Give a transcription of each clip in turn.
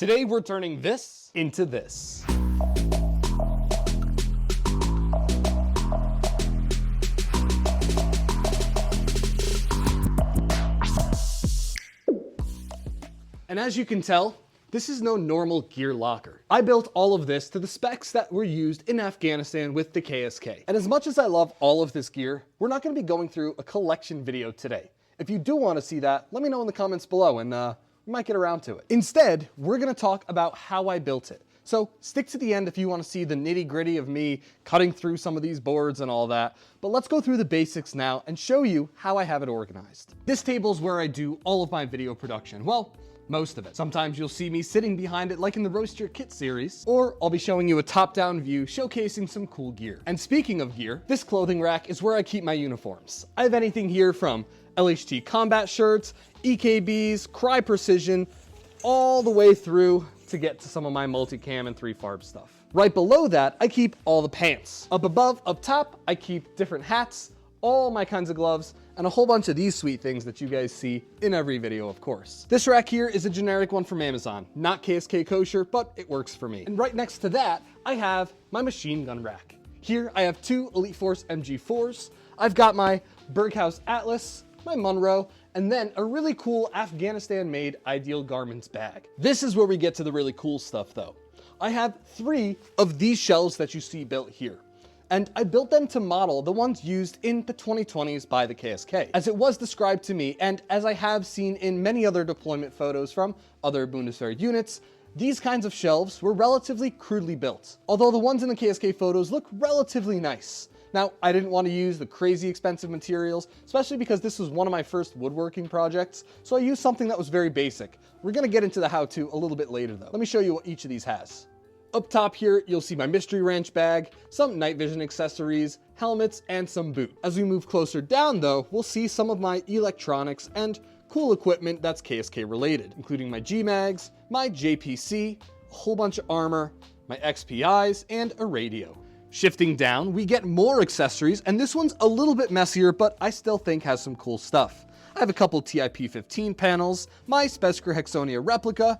Today we're turning this into this. And as you can tell, this is no normal gear locker. I built all of this to the specs that were used in Afghanistan with the KSK. And as much as I love all of this gear, we're not going to be going through a collection video today. If you do want to see that, let me know in the comments below and we might get around to it. Instead, we're going to talk about how I built it. So stick to the end if you want to see the nitty-gritty of me cutting through some of these boards and all that. But let's go through the basics now and show you how I have it organized. This table is where I do all of my video production. Well, most of it. Sometimes you'll see me sitting behind it like in the Roast Your Kit series, or I'll be showing you a top-down view showcasing some cool gear. And speaking of gear, this clothing rack is where I keep my uniforms. I have anything here from LHT combat shirts, EKBs, Cry Precision, all the way through to get to some of my multicam and 3FARB stuff. Right below that, I keep all the pants. Up above, up top, I keep different hats, all my kinds of gloves, and a whole bunch of these sweet things that you guys see in every video, of course. This rack here is a generic one from Amazon, not KSK kosher, but it works for me. And right next to that, I have my machine gun rack. Here I have two Elite Force MG4s. I've got my Berghaus Atlas, my Munro, and then a really cool Afghanistan-made Ideal Garments bag. This is where we get to the really cool stuff though. I have 3 of these shelves that you see built here. And I built them to model the ones used in the 2020s by the KSK. As it was described to me, and as I have seen in many other deployment photos from other Bundeswehr units, these kinds of shelves were relatively crudely built, although the ones in the KSK photos look relatively nice. Now, I didn't want to use the crazy expensive materials, especially because this was one of my first woodworking projects, so I used something that was very basic. We're going to get into the how-to a little bit later though. Let me show you what each of these has. Up top here, you'll see my mystery wrench bag, some night vision accessories, helmets, and some boot. As we move closer down though, we'll see some of my electronics and cool equipment that's KSK related, including my G-Mags, my JPC, a whole bunch of armor, my XPIs, and a radio. Shifting down, we get more accessories, and this one's a little bit messier, but I still think has some cool stuff. I have a couple TIP-15 panels, my Spesker Hexonia replica,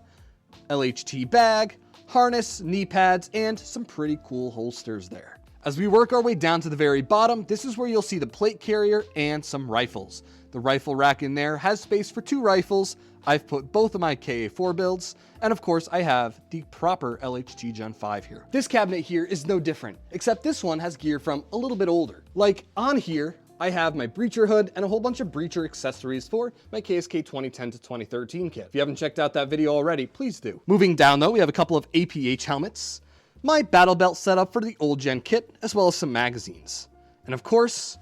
LHT bag, harness, knee pads, and some pretty cool holsters there. As we work our way down to the very bottom, this is where you'll see the plate carrier and some rifles. The rifle rack in there has space for 2 rifles. I've put both of my KA4 builds, and of course I have the proper LHT Gen 5 here. This cabinet here is no different, except this one has gear from a little bit older. Like on here, I have my breacher hood and a whole bunch of breacher accessories for my KSK 2010 to 2013 kit. If you haven't checked out that video already, please do. Moving down though, we have a couple of APH helmets, my battle belt setup for the old gen kit, as well as some magazines. And of course,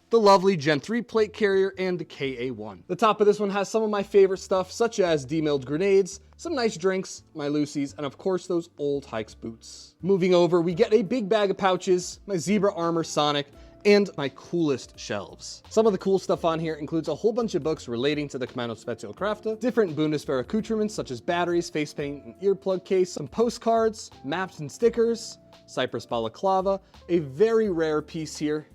the lovely Gen 3 plate carrier and the KA1. The top of this one has some of my favorite stuff, such as demilled grenades, some nice drinks, my Lucy's, and of course those old Hikes boots. Moving over, we get a big bag of pouches, my Zebra Armor Sonic, and my coolest shelves. Some of the cool stuff on here includes a whole bunch of books relating to the Kommando Spezialkräfte, different Bundeswehr accoutrements such as batteries, face paint, and earplug case, some postcards, maps and stickers, Cypress balaclava, a very rare piece here.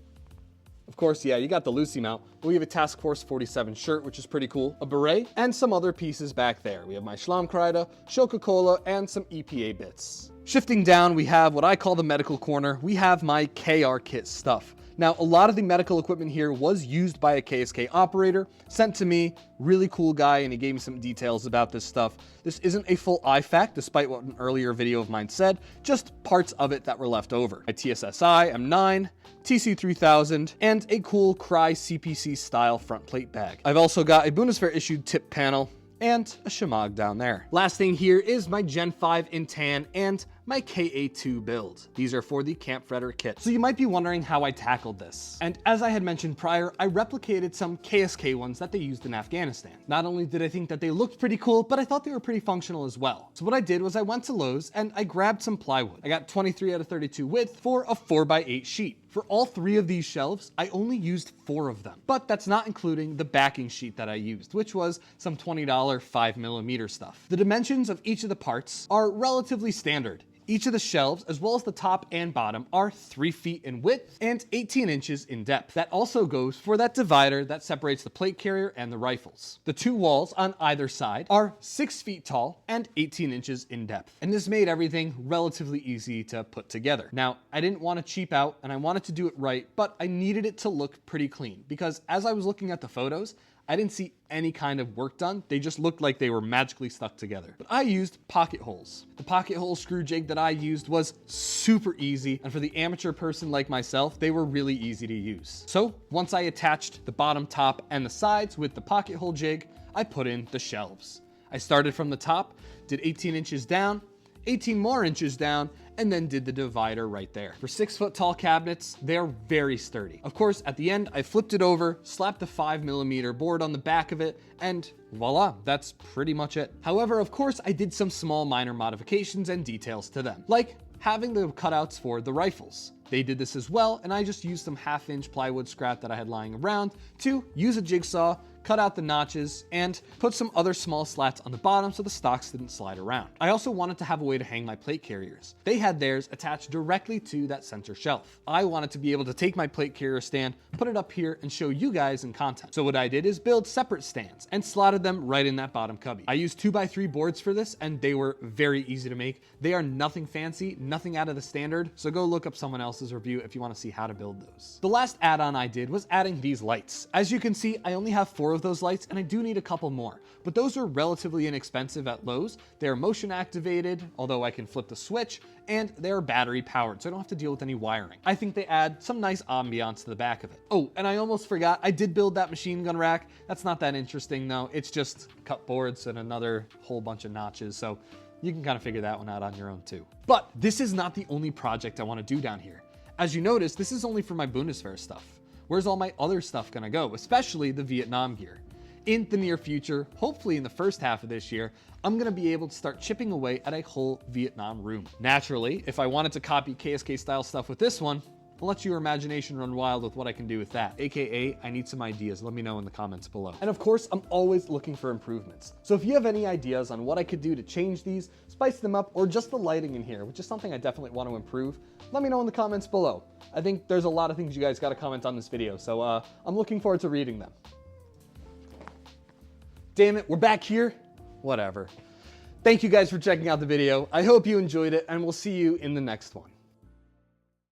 Of course, yeah, you got the Lucy mount, but we have a Task Force 47 shirt, which is pretty cool, a beret, and some other pieces back there. We have my Schlammkreide, Coca-Cola, and some EPA bits. Shifting down, we have what I call the medical corner. We have my KR kit stuff. Now, a lot of the medical equipment here was used by a KSK operator, sent to me, really cool guy, and he gave me some details about this stuff. This isn't a full IFAK, despite what an earlier video of mine said, just parts of it that were left over. My TSSI M9, TC3000, and a cool Cry CPC style front plate bag. I've also got a Bundeswehr issued tip panel, and a Shemagh down there. Last thing here is my Gen 5 in tan and my KA2 build. These are for the Kampfredder kit. So you might be wondering how I tackled this. And as I had mentioned prior, I replicated some KSK ones that they used in Afghanistan. Not only did I think that they looked pretty cool, but I thought they were pretty functional as well. So what I did was I went to Lowe's and I grabbed some plywood. I got 23 out of 32 width for a 4x8 sheet. For all 3 of these shelves, I only used 4 of them, but that's not including the backing sheet that I used, which was some $20 5mm stuff. The dimensions of each of the parts are relatively standard. Each of the shelves, as well as the top and bottom, are 3 feet in width and 18 inches in depth. That also goes for that divider that separates the plate carrier and the rifles. The 2 walls on either side are 6 feet tall and 18 inches in depth. And this made everything relatively easy to put together. Now, I didn't want to cheap out and I wanted to do it right, but I needed it to look pretty clean because as I was looking at the photos, I didn't see any kind of work done. They just looked like they were magically stuck together. But I used pocket holes. The pocket hole screw jig that I used was super easy, and for the amateur person like myself, they were really easy to use. So once I attached the bottom, top, and the sides with the pocket hole jig, I put in the shelves. I started from the top, did 18 inches down, 18 more inches down, and then did the divider right there. For 6-foot tall cabinets, they're very sturdy. Of course, at the end, I flipped it over, slapped the 5mm board on the back of it, and voila, that's pretty much it. However, of course, I did some small minor modifications and details to them, like having the cutouts for the rifles. They did this as well, and I just used some 1/2-inch plywood scrap that I had lying around to use a jigsaw, cut out the notches, and put some other small slats on the bottom so the stocks didn't slide around. I also wanted to have a way to hang my plate carriers. They had theirs attached directly to that center shelf. I wanted to be able to take my plate carrier stand, put it up here, and show you guys in content. So what I did is build separate stands and slotted them right in that bottom cubby. I used 2x3 boards for this, and they were very easy to make. They are nothing fancy, nothing out of the standard, so go look up someone else's review if you want to see how to build those. The last add-on I did was adding these lights. As you can see, I only have 4 of those lights, and I do need a couple more, but those are relatively inexpensive at Lowe's. They're motion activated, although I can flip the switch, and they're battery powered, so I don't have to deal with any wiring. I think they add some nice ambiance to the back of it. Oh, and I almost forgot, I did build that machine gun rack. That's not that interesting though. It's just cut boards and another whole bunch of notches, so you can kind of figure that one out on your own too. But this is not the only project I want to do down here. As you notice, this is only for my Bundeswehr stuff. Where's all my other stuff gonna go, especially the Vietnam gear? In the near future, hopefully in the first half of this year, I'm gonna be able to start chipping away at a whole Vietnam room. Naturally, if I wanted to copy KSK style stuff with this one, I'll let your imagination run wild with what I can do with that. AKA, I need some ideas. Let me know in the comments below. And of course, I'm always looking for improvements. So if you have any ideas on what I could do to change these, spice them up, or just the lighting in here, which is something I definitely want to improve, let me know in the comments below. I think there's a lot of things you guys gotta comment on this video, so I'm looking forward to reading them. Damn it, we're back here? Whatever. Thank you guys for checking out the video. I hope you enjoyed it, and we'll see you in the next one.